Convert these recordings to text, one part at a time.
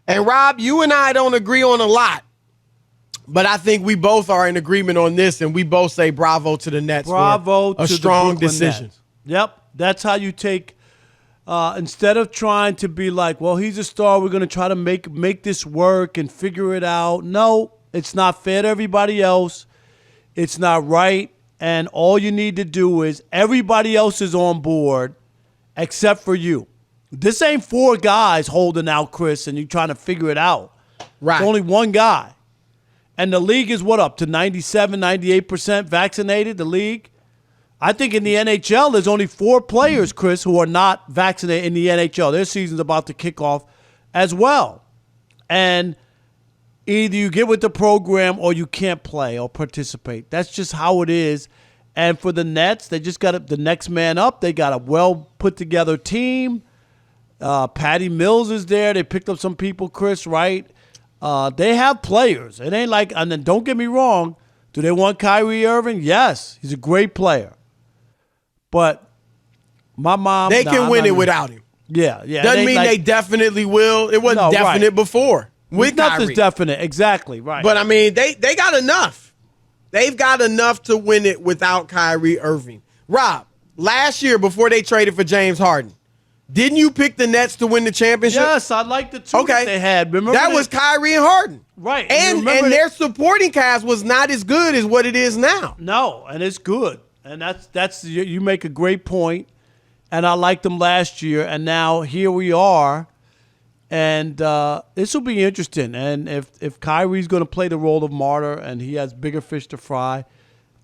And Rob, you and I don't agree on a lot, but I think we both are in agreement on this, and we both say bravo to the Nets for a strong decision. Nets. Yep, that's how you take. Instead of trying to be like, well, he's a star, we're going to try to make this work and figure it out. No, it's not fair to everybody else. It's not right. And all you need to do is everybody else is on board except for you. This ain't 4 guys holding out, Chris, and you trying to figure it out. Right. It's only 1 guy. And the league is what, up to 97, 98% vaccinated, the league? I think in the NHL, there's only 4 players, Chris, who are not vaccinated in the NHL. Their season's about to kick off as well. And either you get with the program or you can't play or participate. That's just how it is. And for the Nets, they just got the next man up. They got a well-put-together team. Patty Mills is there. They picked up some people, Chris, right? They have players. It ain't like, and then don't get me wrong, do they want Kyrie Irving? Yes, he's a great player. But my mom, they can win it without him. Yeah. Doesn't mean they definitely will. It wasn't definite before with Kyrie. Nothing's definite, exactly, right. But I mean, they got enough. They've got enough to win it without Kyrie Irving. Rob, last year before they traded for James Harden, didn't you pick the Nets to win the championship? Yes, I like the 2 that they had. Remember that was Kyrie and Harden. Right. And their supporting cast was not as good as what it is now. No, and it's good. And that's you make a great point. And I liked them last year, and now here we are. And this will be interesting. And if Kyrie's going to play the role of martyr and he has bigger fish to fry,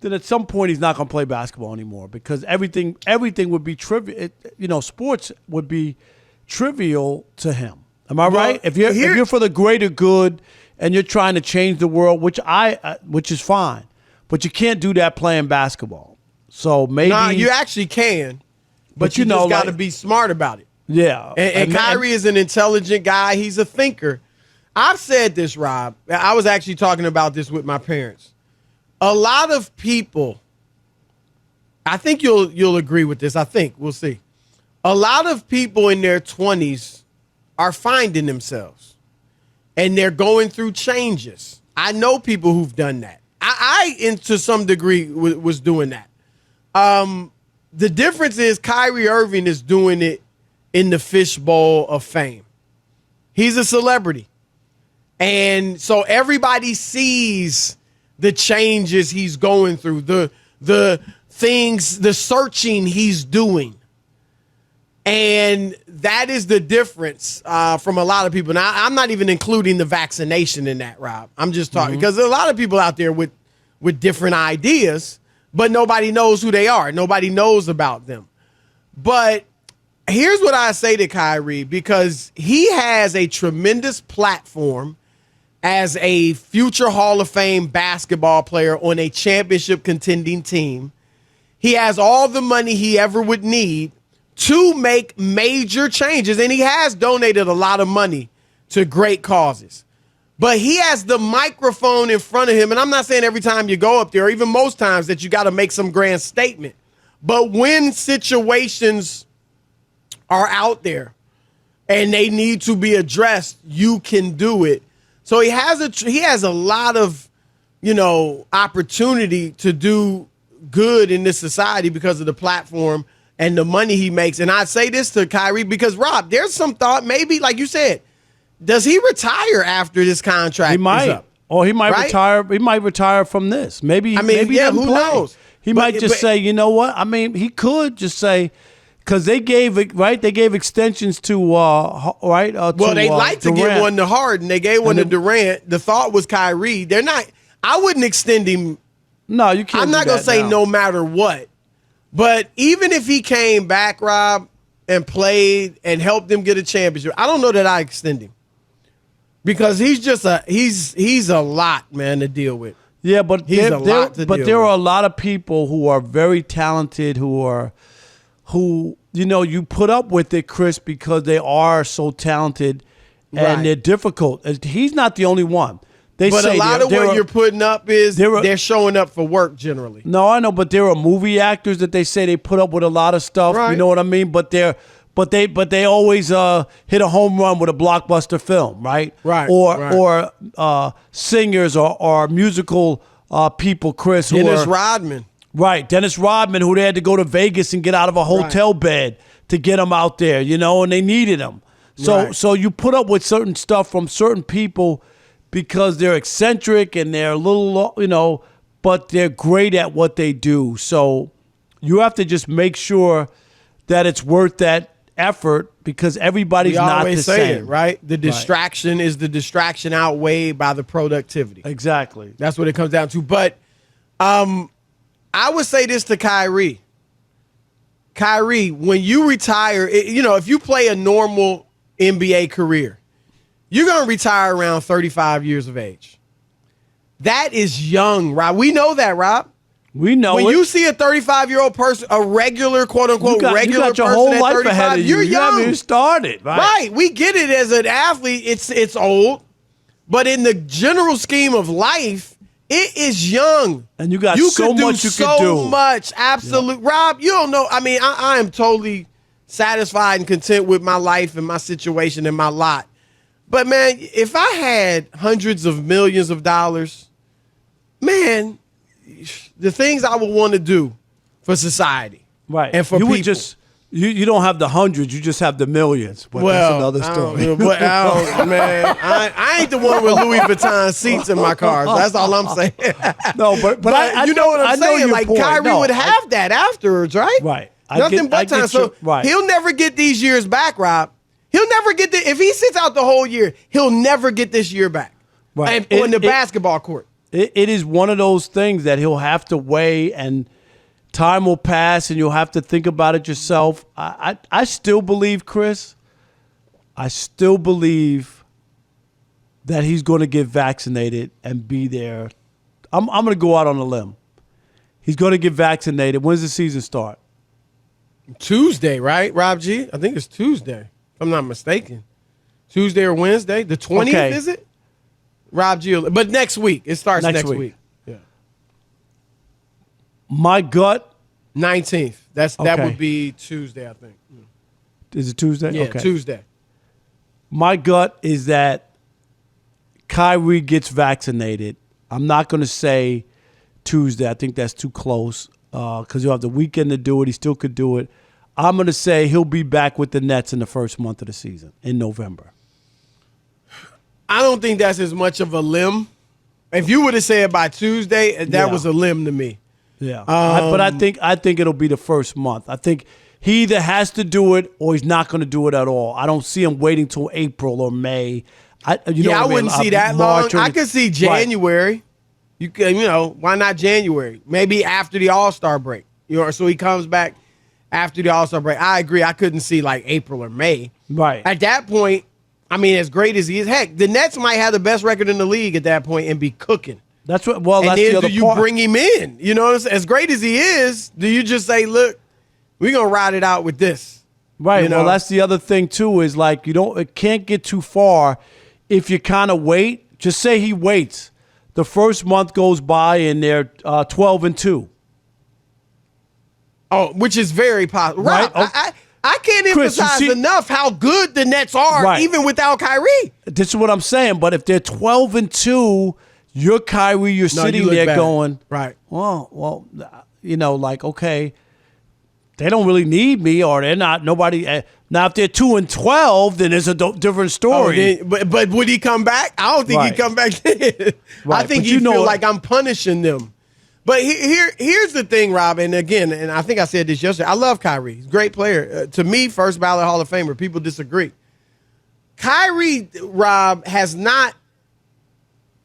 then at some point he's not going to play basketball anymore because everything would be trivial. Sports would be trivial to him. Am I right? If you're for the greater good and you're trying to change the world, which is fine, but you can't do that playing basketball. So maybe you actually can, but you just got to be smart about it. Yeah, and Kyrie is an intelligent guy. He's a thinker. I've said this, Rob. I was actually talking about this with my parents. A lot of people, I think you'll agree with this. I think we'll see. A lot of people in their 20s are finding themselves, and they're going through changes. I know people who've done that. I to some degree, was doing that. The difference is Kyrie Irving is doing it in the fishbowl of fame. He's a celebrity. And so everybody sees the changes he's going through, the things, the searching he's doing. And that is the difference from a lot of people. Now, I'm not even including the vaccination in that, Rob. I'm just talking because there's a lot of people out there with different ideas, but nobody knows who they are. Nobody knows about them. But here's what I say to Kyrie, because he has a tremendous platform as a future Hall of Fame basketball player on a championship contending team. He has all the money he ever would need to make major changes, and he has donated a lot of money to great causes. But he has the microphone in front of him, and I'm not saying every time you go up there, or even most times, that you got to make some grand statement. But when situations are out there and they need to be addressed, you can do it. So he has a lot of, opportunity to do good in this society because of the platform and the money he makes. And I'd say this to Kyrie because, Rob, there's some thought, maybe, like you said, does he retire after this contract is up? Or he might retire. He might retire from this. Maybe who knows? He might just say, you know what? I mean, he could just say, because they gave extensions to they like to give one to Harden. They gave one to Durant. The thought was Kyrie. They're not. I wouldn't extend him. No, you can't. I'm not gonna say no matter what. But even if he came back, Rob, and played and helped them get a championship, I don't know that I extend him. Because he's just he's a lot, man, to deal with. Yeah, but there are a lot of people who are very talented who you put up with it, Chris, because they are so talented and they're difficult. He's not the only one. But a lot of what you're putting up is they're showing up for work generally. No, I know, but there are movie actors that they say they put up with a lot of stuff. Right. You know what I mean? But but they always hit a home run with a blockbuster film, right? Right. Or singers or musical people, Chris. Dennis Rodman. Right, Dennis Rodman, who they had to go to Vegas and get out of a hotel bed to get him out there, and they needed him. So you put up with certain stuff from certain people because they're eccentric and they're a little, but they're great at what they do. So you have to just make sure that it's worth that effort because everybody's not the same. We always say it, right? The distraction is the distraction outweighed by the productivity. Exactly. That's what it comes down to. But I would say this to Kyrie. Kyrie, when you retire, if you play a normal NBA career, you're going to retire around 35 years of age. That is young, Rob. We know that, Rob. We know when you see a 35-year-old person, a regular, quote unquote, regular you got your person whole at life 35, ahead of you. You're young. You haven't even started, right? Right. We get it as an athlete. It's old, but in the general scheme of life, it is young. And you got so much you could do. So much. Absolute. Yeah. Rob, you don't know. I mean, I am totally satisfied and content with my life and my situation and my lot. But, man, if I had hundreds of millions of dollars, man, the things I would want to do for society. Right. And for people. You don't have the hundreds, you just have the millions. But that's another story. Man, I ain't the one with Louis Vuitton seats in my cars. That's all I'm saying. No, but I you know what I'm saying? Like point. Kyrie would have that afterwards, right? Right. Nothing but time. So he'll never get these years back, Rob. He'll never get if he sits out the whole year, he'll never get this year back. Right. And on the basketball court. It is one of those things that he'll have to weigh, and time will pass and you'll have to think about it yourself. I still believe, Chris, that he's going to get vaccinated and be there. I'm going to go out on a limb. He's going to get vaccinated. When's the season start? Tuesday, right, Rob G? I think it's Tuesday, if I'm not mistaken. Tuesday or Wednesday? The 20th, is it? Rob G. But next week. It starts next week. Yeah. My gut. 19th. That would be Tuesday, I think. Is it Tuesday? Yeah, okay. Tuesday. My gut is that Kyrie gets vaccinated. I'm not going to say Tuesday. I think that's too close because you'll have the weekend to do it. He still could do it. I'm going to say he'll be back with the Nets in the first month of the season in November. I don't think that's as much of a limb. If you would have said by Tuesday, that was a limb to me. Yeah, but I think it'll be the first month. I think he either has to do it or he's not going to do it at all. I don't see him waiting till April or May. I wouldn't see that long. I could see January. Right. Why not January? Maybe after the All-Star break. So he comes back after the All-Star break. I agree. I couldn't see like April or May. Right. At that point, I mean, as great as he is, heck, the Nets might have the best record in the league at that point and be cooking. That's what. Well, that's the other part. Do you bring him in? You know what I'm saying? As great as he is, do you just say, "Look, we're gonna ride it out with this"? Right. Well, that's the other thing too. Is like it can't get too far if you kind of wait. Just say he waits. The first month goes by and they're 12-2. Oh, which is very possible, right? Rob, I can't emphasize enough how good the Nets are, even without Kyrie. This is what I'm saying. But if they're 12-2, you're Kyrie. You're sitting there going, right? Well, okay, they don't really need me, or they're not. Nobody. Now, if they're 2-12, then it's a different story. But would he come back? I don't think he'd come back then. I think he'd feel like I'm punishing them. But here's the thing, Rob, and again, and I think I said this yesterday, I love Kyrie. He's a great player. To me, first ballot Hall of Famer. People disagree. Kyrie, Rob, has not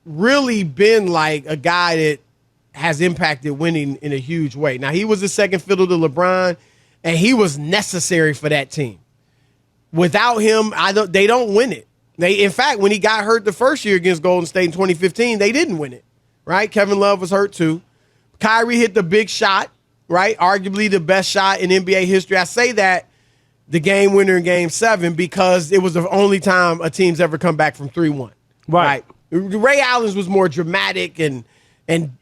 really been like a guy that has impacted winning in a huge way. Now, he was the second fiddle to LeBron, and he was necessary for that team. Without him, they don't win it. In fact, when he got hurt the first year against Golden State in 2015, they didn't win it, right? Kevin Love was hurt too. Kyrie hit the big shot, right? Arguably the best shot in NBA history. I say that, the game winner in Game 7, because it was the only time a team's ever come back from 3-1. Right. Ray Allen's was more dramatic and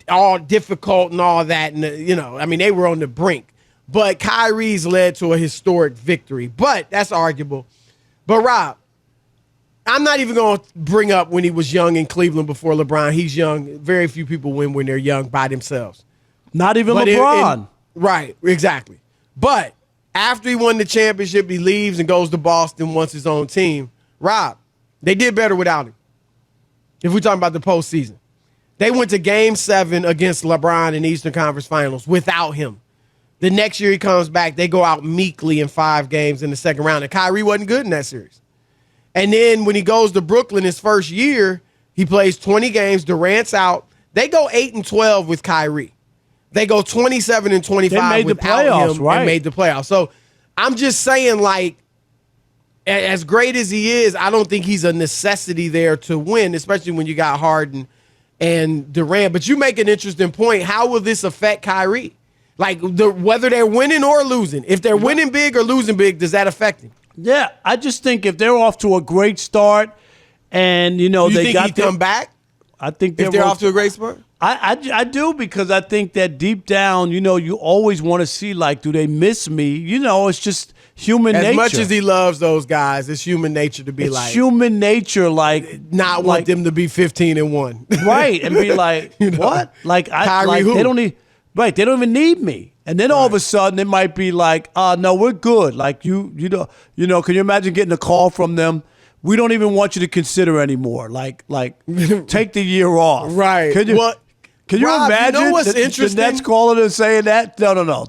all difficult and all that. And, they were on the brink. but Kyrie's led to a historic victory. But that's arguable. But Rob, I'm not even going to bring up when he was young in Cleveland before LeBron. He's young. Very few people win when they're young by themselves. Not even LeBron. Right, exactly. But after he won the championship, he leaves and goes to Boston, wants his own team. Rob, they did better without him. If we're talking about the postseason. They went to Game 7 against LeBron in the Eastern Conference Finals without him. The next year he comes back, they go out meekly in 5 games in the second round. And Kyrie wasn't good in that series. And then when he goes to Brooklyn his first year, he plays 20 games. Durant's out. They go 8-12 with Kyrie. They go 27-25 without him and made the playoffs. So I'm just saying, like, as great as he is, I don't think he's a necessity there to win, especially when you got Harden and Durant. But you make an interesting point. How will this affect Kyrie? Like, whether they're winning or losing. If they're winning big or losing big, does that affect him? Yeah, I just think if they're off to a great start and, you know, they got to come back? I think if they're off to a great start? I do, because I think that deep down, you know, you always want to see, like, do they miss me? You know, it's just human nature. As much as he loves those guys, it's human nature to be it's human nature, like, not want them to be 15-1. Right, and be like, you know, what? Like, they don't even need me. And then all of a sudden it might be like, no, we're good. Like, you know, can you imagine getting a call from them? We don't even want you to consider anymore. Like take the year off. Right. Can you Rob, imagine you know what's interesting? The Nets calling and saying that? No.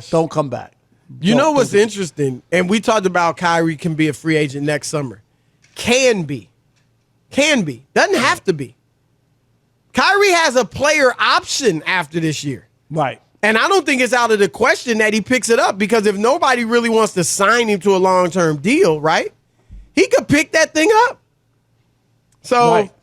Don't come back. You know what's interesting? And we talked about Kyrie can be a free agent next summer. Can be. Doesn't have to be. Kyrie has a player option after this year. Right. And I don't think it's out of the question that he picks it up, because if nobody really wants to sign him to a long-term deal, right, he could pick that thing up. So